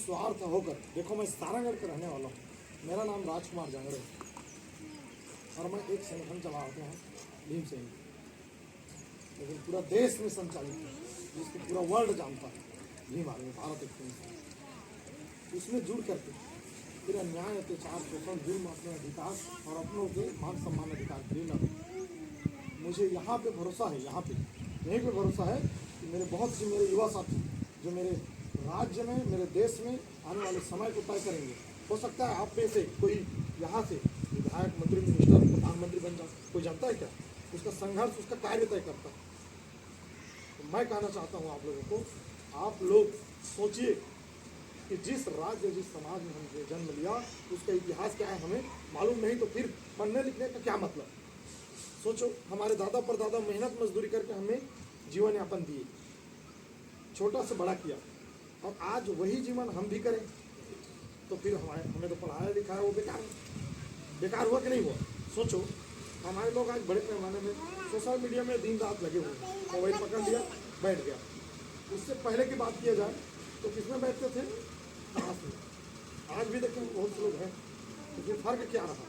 निस्वार्थ होकर, देखो मैं सारंगढ़ का रहने वाला हूँ, मेरा नाम राजकुमार जांगड़े और मैं एक संगठन चलाते हैं भीम सेन, लेकिन पूरा देश में संचालित है, जिसको पूरा वर्ल्ड जानता है, भीम आर्मी भारत एक। उसमें जुड़ करके फिर अन्याय, अत्याचार, शोषण, जुर्म, अपने अधिकार और अपनों के मान सम्मान अधिकार के लिए लड़। मुझे यहाँ पे भरोसा है, यहीं पे भरोसा है कि मेरे बहुत से मेरे युवा साथी जो मेरे राज्य में, मेरे देश में आने वाले समय को तय करेंगे। हो सकता है आप में से कोई यहाँ से विधायक, मंत्री, मिनिस्टर, प्रधानमंत्री बन जाए, कोई जानता है क्या? उसका संघर्ष, उसका कार्य तय करता है। तो मैं कहना चाहता हूँ आप लोगों को, आप लोग सोचिए कि जिस राज्य, जिस समाज में हमने जन्म लिया, उसका इतिहास क्या है हमें मालूम नहीं, तो फिर पढ़ने लिखने का क्या मतलब? सोचो, हमारे दादा परदादा मेहनत मजदूरी करके हमें जीवन यापन दिए, छोटा से बड़ा किया, और आज वही जीवन हम भी करें तो फिर हमें तो पढ़ाया लिखाया वो बेकार हुआ कि नहीं हुआ? सोचो, हमारे लोग आज बड़े पैमाने में सोशल मीडिया में दिन रात लगे हुए हैं, मोबाइल पकड़ लिया, बैठ गया। उससे पहले की बात किया जाए तो किसमें बैठते थे? ताश में। आज भी देखो बहुत से लोग हैं, लेकिन फर्क क्या रहा?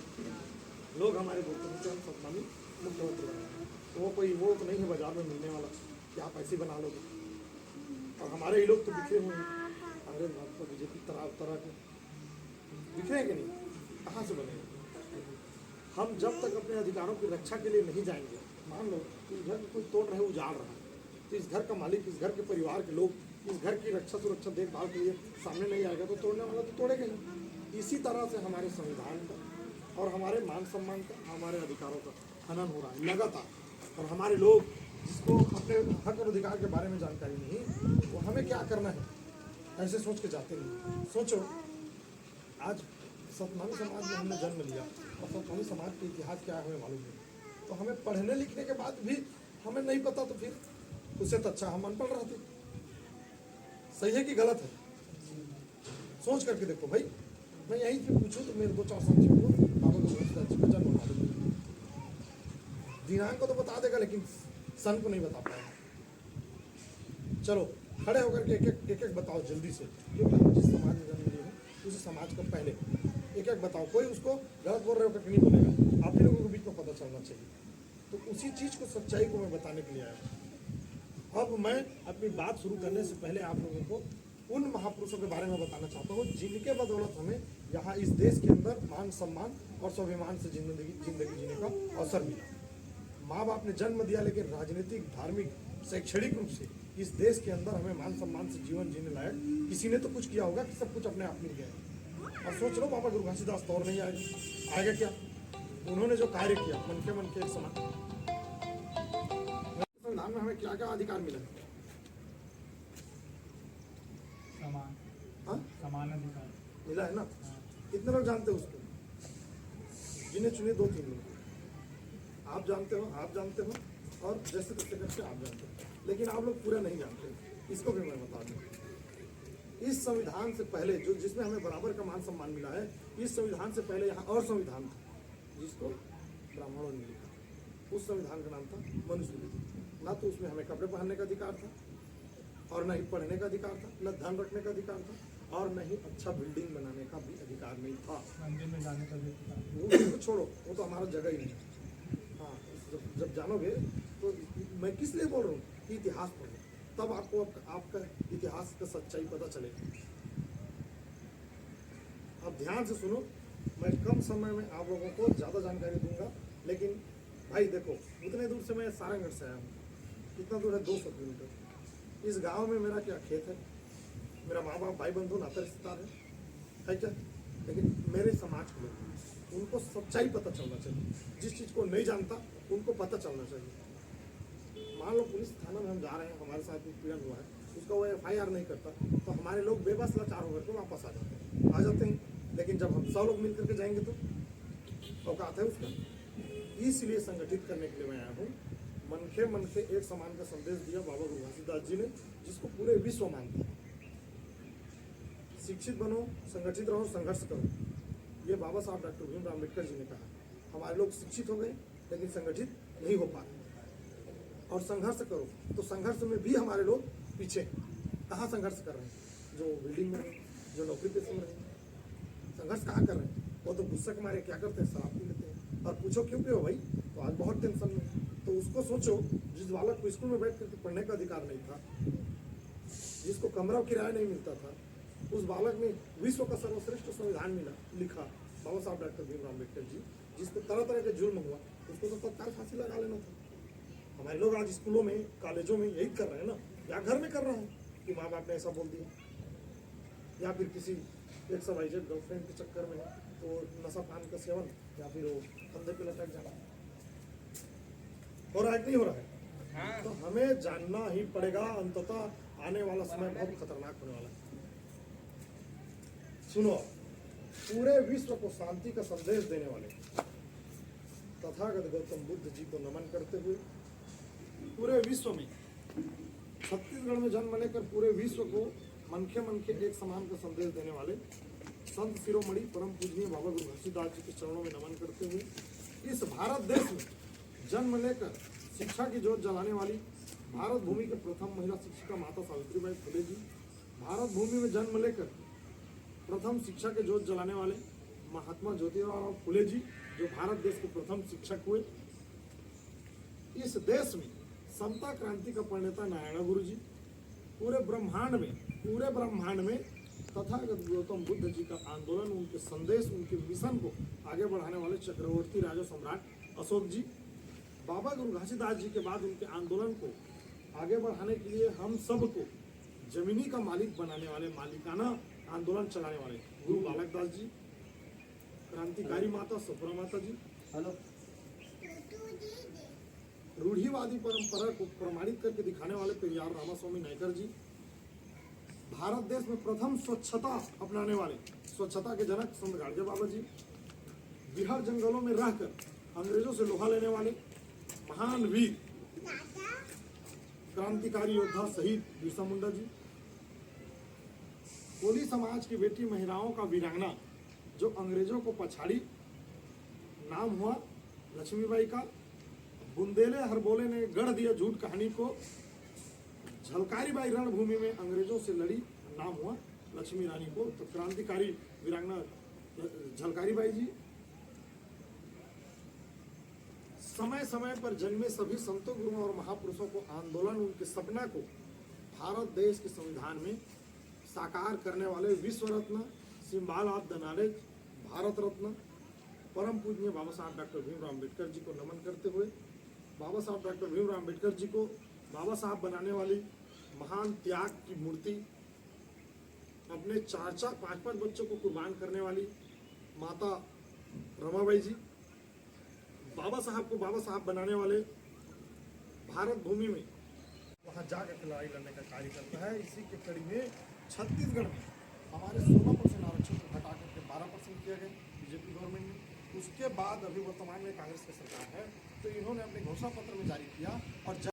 लोग हमारे बोलते हैं सतनामी मुख्यमंत्री बना, तो वो कोई वो तो नहीं है बाजार में मिलने वाला कि आप ऐसे बना लोगे। और हमारे ही लोग तो बिखरे हुए हैं, कांग्रेस भाजपा बीजेपी तरह के बिखरेंगे नहीं, कहाँ से बनेंगे? हम जब तक अपने अधिकारों की रक्षा के लिए नहीं जाएंगे, मान लो इस घर को कोई तोड़ रहा है, उजाड़ रहा है, तो इस घर का मालिक, इस घर के परिवार के लोग इस घर की रक्षा सुरक्षा देखभाल के लिए सामने नहीं आएगा तो तोड़ने वाला तो तोड़ेगा ही। इसी तरह से हमारे संविधान का और हमारे मान सम्मान का, हमारे अधिकारों का हनन हो रहा है लगातार। और हमारे लोग जिसको अपने हक और अधिकार के बारे में जानकारी नहीं, वो हमें क्या करना है ऐसे सोच के जाते नहीं। सोचो, आज सतनामी समाज में हमने जन्म लिया और सतनामी समाज के इतिहास क्या है हमें मालूम नहीं, तो हमें पढ़ने लिखने के बाद भी हमें नहीं पता, तो फिर उससे तो अच्छा हम अनपढ़ रहते। सही है कि गलत है? सोच करके देखो भाई। मैं यहीं से पूछूं तो मेरे 2-4 साथियों को बाबा का जन्म मालूम नहीं, दिनांक को तो बता देगा लेकिन सन को नहीं बता पाएगा। चलो खड़े होकर के एक एक बताओ जल्दी से, क्योंकि हम जिस समाज में जन्म लिए हैं उस समाज का पहले एक एक बताओ। कोई उसको गलत बोल रहे हो करके नहीं बोलेगा, आप ही लोगों के बीच में पता चलना चाहिए। तो उसी चीज़ को, सच्चाई को मैं बताने के लिए आया। अब मैं अपनी बात शुरू करने से पहले आप लोगों को उन महापुरुषों के बारे में बताना चाहता हूँ जिनके बदौलत हमें यहाँ इस देश के अंदर मान सम्मान और स्वाभिमान से जिंदगी जीने का अवसर मिला। माँ बाप ने जन्म दिया, लेकिन राजनीतिक, धार्मिक, शैक्षणिक रूप से इस देश के अंदर हमें मान सम्मान से जीवन जीने लायक किसी ने तो कुछ किया होगा कि सब कुछ अपने आप मिल गया। और सोच लो, बाबा गुरु घासीदास तो और नहीं आएगा क्या? उन्होंने जो कार्य किया मन के एक समान, संविधान में हमें क्या क्या अधिकार मिला? समान अधिकार मिला है ना? कितने लोग जानते हो उसको? जिन्हें चुने 2-3 लोग। आप जानते हो और जैसे तैसे करके आप जानते हो, लेकिन आप लोग पूरा नहीं जानते। इसको भी मैं बता दूं, इस संविधान से पहले जो जिसमें हमें बराबर का मान सम्मान मिला है, इस संविधान से पहले यहाँ और संविधान था जिसको ब्राह्मणों ने लिखा। उस संविधान का नाम था मनुस्मृति। ना तो उसमें हमें कपड़े पहनने का अधिकार था, और न ही पढ़ने का अधिकार था, न धन रखने का अधिकार था, और न ही अच्छा बिल्डिंग बनाने का भी अधिकार नहीं था। मंदिर में जाने का भी वो तो छोड़ो, वो तो हमारा जगह ही नहीं। हाँ, जब जानोगे तो मैं किस लिए बोल रहा हूँ कि इतिहास पढ़ो, तब आपको आपका इतिहास का सच्चाई पता चलेगा। अब ध्यान से सुनो, मैं कम समय में आप लोगों को ज़्यादा जानकारी दूंगा, लेकिन भाई देखो, उतने दूर से मैं सारंगढ़ से आया हूँ। कितना दूर है? 200 किलोमीटर। इस गांव में मेरा क्या खेत है, मेरा माँ बाप, भाई बंधु, नाते रिश्तेदार है क्या? लेकिन मेरे समाज के लोग, उनको सच्चाई पता चलना चाहिए। जिस चीज़ को नहीं जानता उनको पता चलना चाहिए। मान लो पुलिस थाना में हम जा रहे हैं, हमारे साथ पीड़न हुआ है, उसका वो FIR नहीं करता, तो हमारे लोग बेबस लाचार होकर के वापस आ जाते हैं। लेकिन जब हम 100 लोग मिल करके जाएंगे तो औकात है उसका। इसलिए संगठित करने के लिए मैं आया हूँ। मन के एक समान का संदेश दिया बाबा गुरु घासीदास जी ने, जिसको पूरे विश्व मानते हैं। शिक्षित बनो, संगठित रहो, संघर्ष करो, ये बाबा साहब डॉक्टर भीमराव अम्बेडकर जी ने कहा। हमारे लोग शिक्षित हो गए लेकिन संगठित नहीं हो पाए। और संघर्ष करो, तो संघर्ष में भी हमारे लोग पीछे। कहाँ संघर्ष कर रहे हैं? जो बिल्डिंग में, जो नौकरी पेशे में रहे। संघर्ष कहाँ कर रहे हैं? वो तो गुस्से के मारे क्या करते हैं, शराब पी लेते हैं। और पूछो क्यों पियो भाई, तो आज बहुत टेंशन में। तो उसको सोचो, जिस बालक को स्कूल में बैठ करके पढ़ने का अधिकार नहीं था, जिसको कमरा किराया नहीं मिलता था, उस बालक ने विश्व का सर्वश्रेष्ठ संविधान मिला लिखा, बाबा साहब डॉक्टर भीमराव अम्बेडकर जी, जिस पर तरह तरह के जुल्म हुआ, उसको तो तत्काल फांसी लगा लेना था। हमारे लोग आज स्कूलों में, कॉलेजों में यही कर रहे हैं ना, या घर में कर रहे हैं कि माँ बाप ने ऐसा बोल दिया, या फिर किसी XYZ गर्लफ्रेंड के चक्कर में तो नशा पान का सेवन, या फिर वो कंधे पे लटक जाना। हो रहा है कि नहीं हो रहा है? तो हमें जानना ही पड़ेगा, अंततः आने वाला समय बहुत खतरनाक होने वाला है। सुनो, पूरे विश्व को शांति का संदेश देने वाले तथागत गौतम बुद्ध जी को नमन करते हुए, पूरे विश्व में, छत्तीसगढ़ में जन्म लेकर पूरे विश्व को मनखे मनखे एक समान का संदेश देने वाले संत शिरोमणि परम पूजनीय बाबा गुरु घसीदास जी के चरणों में नमन करते हुए, इस भारत देश में जन्म लेकर शिक्षा की ज्योत जलाने वाली भारत भूमि के प्रथम महिला शिक्षिका माता सावित्रीबाई फुले जी, भारत भूमि में जन्म लेकर प्रथम शिक्षा के ज्योत जलाने वाले महात्मा ज्योतिराव फुले जी, जो भारत देश के प्रथम शिक्षक हुए, इस देश में समता क्रांति का प्रणेता नारायण गुरु जी, पूरे ब्रह्मांड में तथागत गौतम बुद्ध जी का आंदोलन, उनके संदेश, उनके मिशन को आगे बढ़ाने वाले चक्रवर्ती राजा सम्राट अशोक जी, बाबा गुरु घासीदास जी के बाद उनके आंदोलन को आगे बढ़ाने के लिए हम सबको जमीनी का मालिक बनाने वाले, मालिकाना आंदोलन चलाने वाले गुरु बालक दास जी, क्रांतिकारी माता सफरा माता जी, रूढ़िवादी परंपरा को प्रमाणित करके दिखाने वाले पेरियार रामास्वामी नायकर जी, भारत देश में प्रथम स्वच्छता अपनाने वाले स्वच्छता के जनक संत गाड़गे बाबा जी, बिहार जंगलों में रहकर अंग्रेजों से लोहा लेने वाले महान वीर क्रांतिकारी योद्धा शहीद बिरसा मुंडा जी, कोली समाज की बेटी महिलाओं का वीरांगना जो अंग्रेजों को पछाड़ी, नाम हुआ लक्ष्मीबाई का, बुंदेले हरबोले ने गढ़ दिया झूठ कहानी को, झलकारी बाई रणभूमि में अंग्रेजों से लड़ी, नाम हुआ लक्ष्मी रानी को। तो क्रांतिकारी वीरांगना झलकारी बाई जी, समय समय पर जन्मे सभी संतों गुरुओं और महापुरुषों को आंदोलन, उनके सपना को भारत देश के संविधान में साकार करने वाले विश्व रत्न, symbol of the knowledge, Bharat Ratna परम पूजनीय बाबा साहब डॉक्टर भीमराव अम्बेडकर जी को नमन करते हुए, बाबा साहब डॉक्टर भीमराव अम्बेडकर जी को बाबा साहब बनाने वाली महान त्याग की मूर्ति, अपने 4-5 बच्चों को कुर्बान करने वाली माता रमाबाई जी, बाबा साहब को बाबा साहब बनाने वाले भारत भूमि में वहाँ जाकर लड़ाई लड़ने का कार्य करता है। इसी के कड़ी में छत्तीसगढ़ में हमारे 16% आरक्षण को घटा करके 12% किया गया बीजेपी गवर्नमेंट ने। उसके बाद अभी वर्तमान में कांग्रेस की सरकार है, तो इन्होंने अपने घोषणा पत्र में जारी किया और